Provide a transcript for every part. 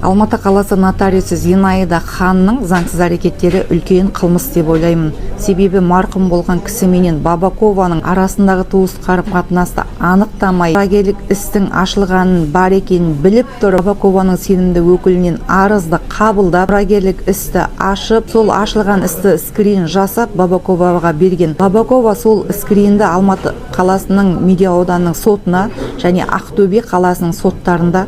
Алматы қаласы нотариусы Зинаида Ханның заңсыз әрекеттері үлкен қылмыс деп ойлаймын. Себебі марқұм болған кісі менен Бабакованың арасындағы туыс қарым-қатынасты анықтамай, мұрагерлік істің ашылғанын бар екенін біліп тұрып, Бабакованың сенімді өкілінен арызды қабылдап, мұрагерлік істі ашып, сол ашылған істі скрин жасап Бабаковаға берген. Бабакова сол скринді Алматы қаласының Медеу ауданының сотына және Ақтөбе қаласының соттарында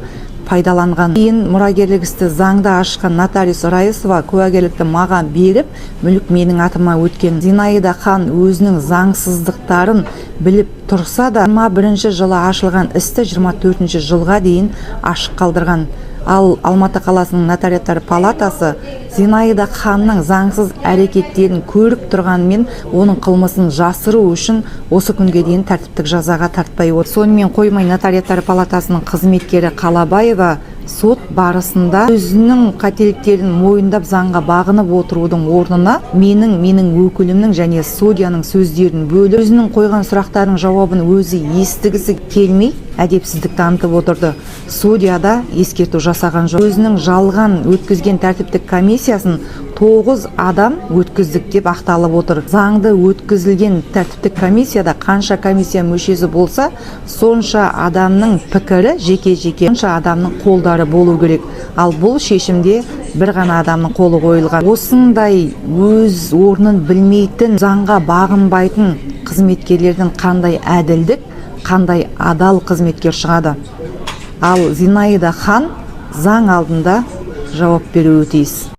пайдаланған. Кейін мұрагерлік істі заңда ашқан нотариус Раисова куәгерлікті маған беріп, мүлік менің атыма өткен. Зинаида Хан өзінің заңсыздықтарын біліп тұрса да, 21 жылы ашылған істі 24 жылға дейін ашық қалдырған. Ал Алматы қаласының нотариаттар палатасы Зинаида Ханның заңсыз әрекеттерін көріп тұрғанмен, оның қылмысын жасыру үшін осы күнге дейін тәртіптік жазаға тартпай отыр. Сонымен қоймай, нотариаттар палатасының қызметкері Қалабаева сот барысында өзінің қателіктерін мойындап заңға бағынып отырудың орнына менің өкілімнің және судьяның сөздерін бөліп, өзінің қойған сұрақтардың жауабын өзі естігісі келмей әдепсіздік танытып отырды. Судья да ескерту жасаған жоқ. Өзінің жалған өткізген тәртіптік комиссиясын 9 адам өткіздік деп ақталып отыр. Заңды өткізілген тәртіптік комиссияда қанша комиссия мүшесі болса, сонша адамның пікірі жеке-жеке, сонша адамның қолдары болу керек. Ал бұл шешімде бір ғана адамның қолы қойылған. Осындай өз орнын білмейтін, заңға бағынбайтын қызметкерлердің қандай әділдік, қандай адал қызметкер шығады. Ал Зинаида Хан заң алдында жауап беруі тиіс.